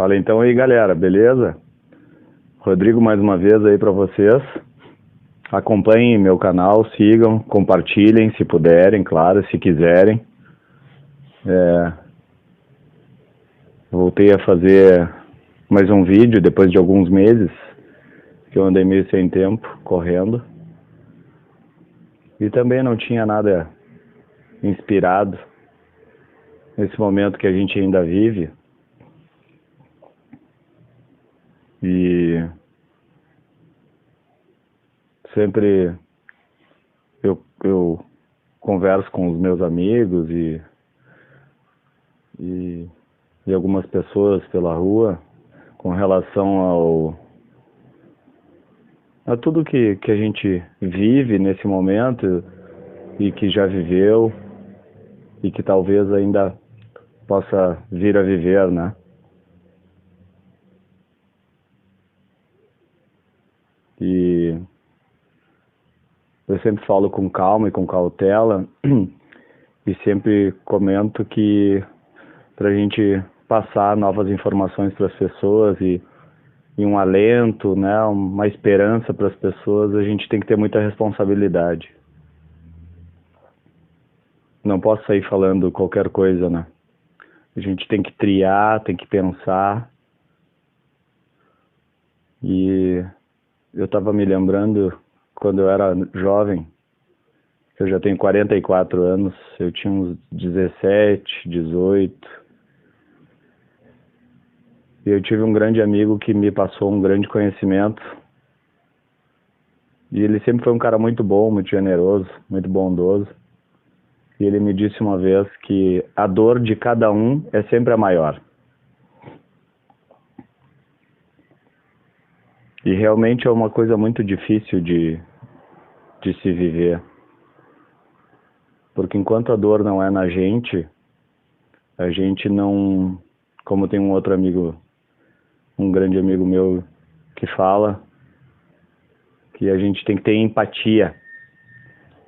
Fala então aí, galera, beleza? Rodrigo mais uma vez aí pra vocês. Acompanhem meu canal, sigam, compartilhem se puderem, claro, se quiserem. Voltei a fazer mais um vídeo depois de alguns meses, que eu andei meio sem tempo, correndo. E também não tinha nada inspirado nesse momento que a gente ainda vive. E sempre eu converso com os meus amigos e algumas pessoas pela rua com relação a tudo que a gente vive nesse momento e que já viveu e que talvez ainda possa vir a viver, né? E eu sempre falo com calma e com cautela e sempre comento que para a gente passar novas informações para as pessoas e um alento, né, uma esperança para as pessoas, a gente tem que ter muita responsabilidade. Não posso sair falando qualquer coisa, né? A gente tem que triar, tem que pensar. E eu estava me lembrando quando eu era jovem, eu já tenho 44 anos, eu tinha uns 17, 18. E eu tive um grande amigo que me passou um grande conhecimento. E ele sempre foi um cara muito bom, muito generoso, muito bondoso. E ele me disse uma vez que a dor de cada um é sempre a maior. E realmente é uma coisa muito difícil de se viver. Porque enquanto a dor não é na gente, a gente não... Como tem um outro amigo, um grande amigo meu que fala, que a gente tem que ter empatia.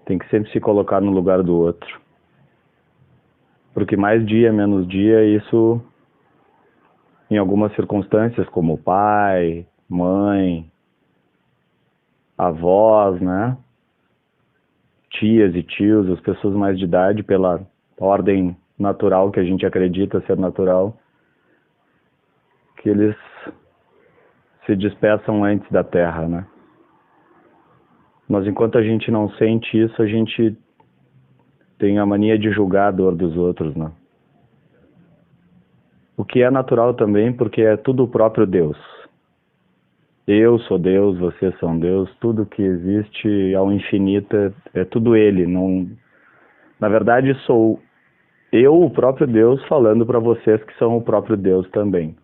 Tem que sempre se colocar no lugar do outro. Porque mais dia, menos dia, isso, em algumas circunstâncias, como pai, mãe, avós, né? Tias e tios, as pessoas mais de idade, pela ordem natural que a gente acredita ser natural, que eles se despeçam antes da terra, né? Mas enquanto a gente não sente isso, a gente tem a mania de julgar a dor dos outros, né? O que é natural também, porque é tudo o próprio Deus. Eu sou Deus, vocês são Deus, tudo que existe ao infinito é tudo Ele. Não... Na verdade, sou eu, o próprio Deus, falando para vocês que são o próprio Deus também.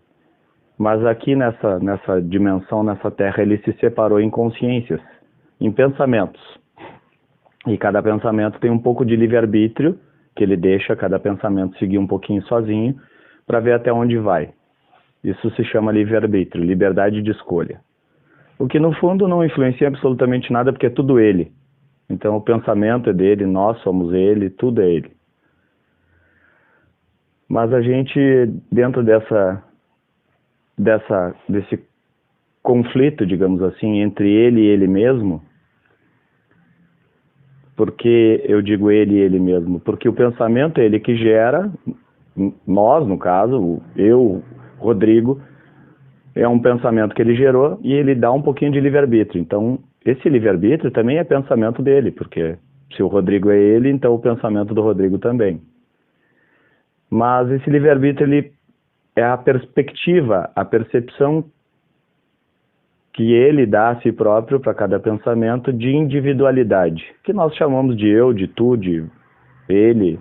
Mas aqui nessa dimensão, nessa terra, Ele se separou em consciências, em pensamentos. E cada pensamento tem um pouco de livre-arbítrio, que Ele deixa cada pensamento seguir um pouquinho sozinho, para ver até onde vai. Isso se chama livre-arbítrio, liberdade de escolha. O que no fundo não influencia absolutamente nada, porque é tudo Ele. Então o pensamento é dele, nós somos Ele, tudo é Ele. Mas a gente, dentro desse conflito, digamos assim, entre Ele e Ele mesmo, porque eu digo Ele e Ele mesmo? Porque o pensamento é Ele que gera, nós no caso, eu, Rodrigo, é um pensamento que ele gerou e ele dá um pouquinho de livre-arbítrio. Então, esse livre-arbítrio também é pensamento dele, porque se o Rodrigo é ele, então o pensamento do Rodrigo também. Mas esse livre-arbítrio, ele é a perspectiva, a percepção que ele dá a si próprio para cada pensamento de individualidade, que nós chamamos de eu, de tu, de ele,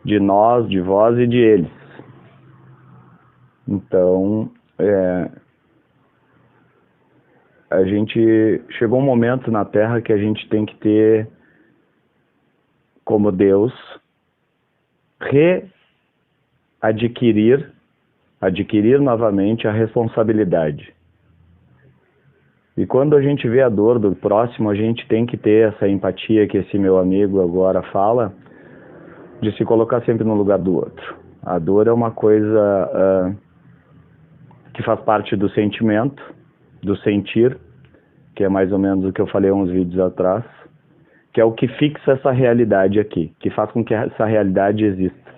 de nós, de vós e de eles. Então, a gente chegou um momento na Terra que a gente tem que ter, como Deus, adquirir novamente a responsabilidade. E quando a gente vê a dor do próximo, a gente tem que ter essa empatia que esse meu amigo agora fala, de se colocar sempre no lugar do outro. A dor é uma coisa que faz parte do sentimento, do sentir, que é mais ou menos o que eu falei uns vídeos atrás, que é o que fixa essa realidade aqui, que faz com que essa realidade exista.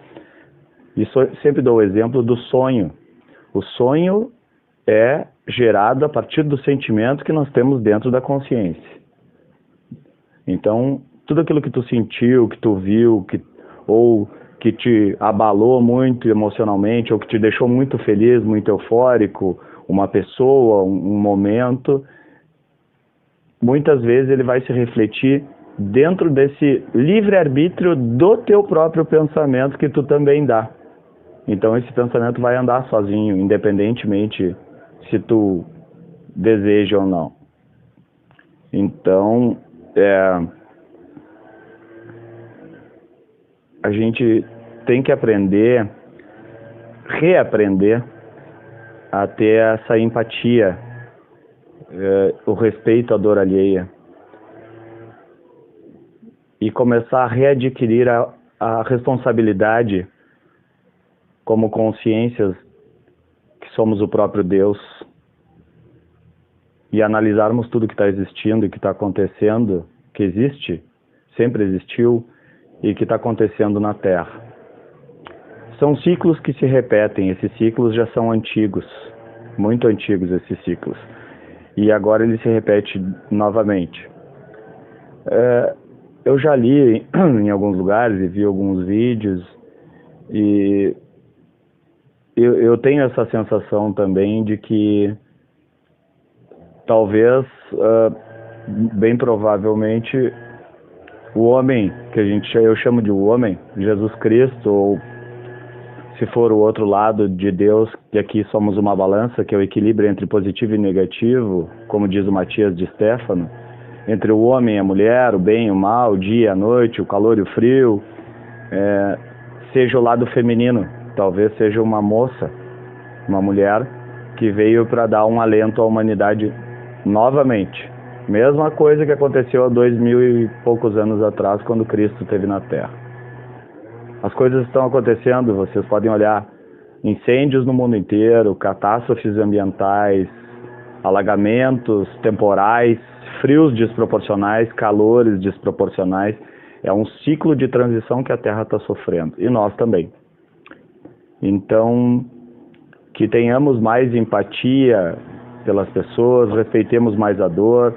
E sempre dou o exemplo do sonho. O sonho é gerado a partir do sentimento que nós temos dentro da consciência. Então, tudo aquilo que tu sentiu, que tu viu, ou que te abalou muito emocionalmente, ou que te deixou muito feliz, muito eufórico, uma pessoa, um momento, muitas vezes ele vai se refletir dentro desse livre-arbítrio do teu próprio pensamento que tu também dá. Então esse pensamento vai andar sozinho, independentemente se tu deseja ou não. Então, a gente tem que aprender, reaprender a ter essa empatia, o respeito à dor alheia, e começar a readquirir a responsabilidade como consciências que somos o próprio Deus, e analisarmos tudo que está existindo e que está acontecendo, que existe, sempre existiu, e que está acontecendo na Terra. São ciclos que se repetem, esses ciclos já são antigos, muito antigos esses ciclos, e agora ele se repete novamente. Eu já li em alguns lugares e vi alguns vídeos, e eu tenho essa sensação também de que talvez, bem provavelmente, o homem, que eu chamo de o homem, Jesus Cristo, ou se for o outro lado de Deus, que aqui somos uma balança, que é o equilíbrio entre positivo e negativo, como diz o Matias de Stefano, entre o homem e a mulher, o bem e o mal, o dia e a noite, o calor e o frio, seja o lado feminino, talvez seja uma moça, uma mulher que veio para dar um alento à humanidade novamente. Mesma coisa que aconteceu há 2000 e poucos anos atrás, quando Cristo esteve na Terra. As coisas estão acontecendo, vocês podem olhar, incêndios no mundo inteiro, catástrofes ambientais, alagamentos temporais, frios desproporcionais, calores desproporcionais. É um ciclo de transição que a Terra está sofrendo, e nós também. Então, que tenhamos mais empatia pelas pessoas, respeitemos mais a dor,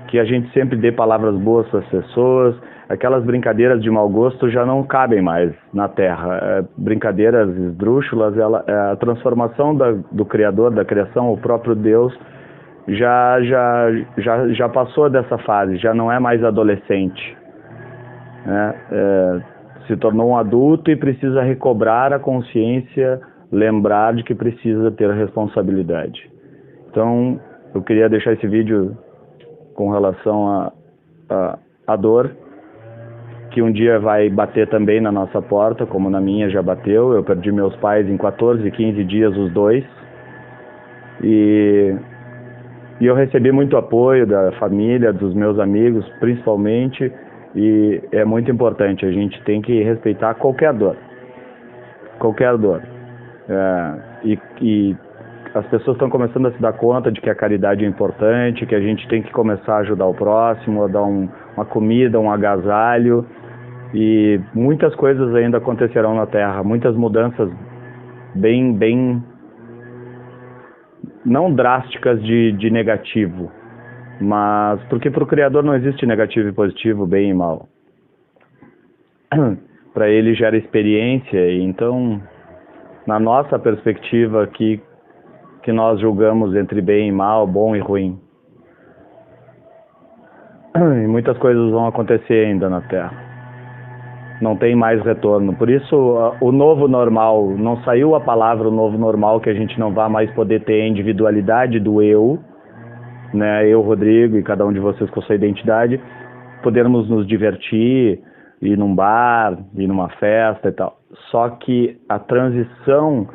que a gente sempre dê palavras boas para as pessoas. Aquelas brincadeiras de mau gosto já não cabem mais na Terra. Brincadeiras esdrúxulas, a transformação do Criador, da criação, o próprio Deus, já passou dessa fase, já não é mais adolescente. Se tornou um adulto e precisa recobrar a consciência, lembrar de que precisa ter responsabilidade. Então, eu queria deixar esse vídeo com relação à dor, que um dia vai bater também na nossa porta, como na minha já bateu. Eu perdi meus pais em 14, 15 dias, os dois. E eu recebi muito apoio da família, dos meus amigos, principalmente. E é muito importante, a gente tem que respeitar qualquer dor. Qualquer dor. E as pessoas estão começando a se dar conta de que a caridade é importante, que a gente tem que começar a ajudar o próximo, a dar uma comida, um agasalho, e muitas coisas ainda acontecerão na Terra, muitas mudanças bem não drásticas de negativo, mas porque para o Criador não existe negativo e positivo, bem e mal. Para ele gera experiência, e então, na nossa perspectiva aqui, que nós julgamos entre bem e mal, bom e ruim. E muitas coisas vão acontecer ainda na Terra. Não tem mais retorno. Por isso, o novo normal, não saiu a palavra o novo normal, que a gente não vai mais poder ter a individualidade do eu, né? Eu, Rodrigo, e cada um de vocês com sua identidade, podermos nos divertir, ir num bar, ir numa festa e tal. Só que a transição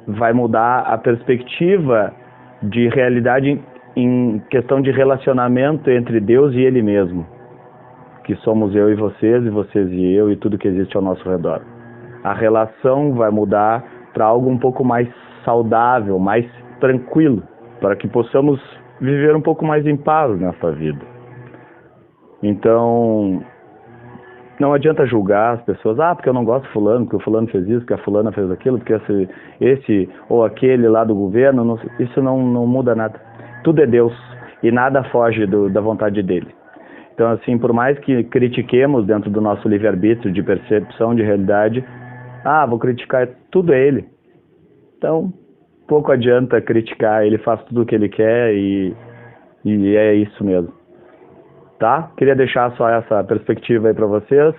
vai mudar a perspectiva de realidade em questão de relacionamento entre Deus e Ele mesmo, que somos eu e vocês e eu e tudo que existe ao nosso redor. A relação vai mudar para algo um pouco mais saudável, mais tranquilo, para que possamos viver um pouco mais em paz nessa vida. Então, não adianta julgar as pessoas, porque eu não gosto de fulano, porque o fulano fez isso, porque a fulana fez aquilo, porque esse ou aquele lá do governo, isso não muda nada. Tudo é Deus e nada foge da vontade dele. Então, assim, por mais que critiquemos dentro do nosso livre-arbítrio de percepção de realidade, vou criticar, tudo é ele. Então, pouco adianta criticar, ele faz tudo o que ele quer e é isso mesmo. Tá? Queria deixar só essa perspectiva aí para vocês,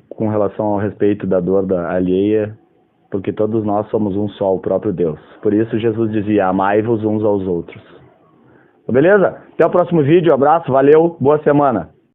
com relação ao respeito da dor alheia, porque todos nós somos um só, o próprio Deus. Por isso Jesus dizia, amai-vos uns aos outros. Beleza? Até o próximo vídeo, abraço, valeu, boa semana.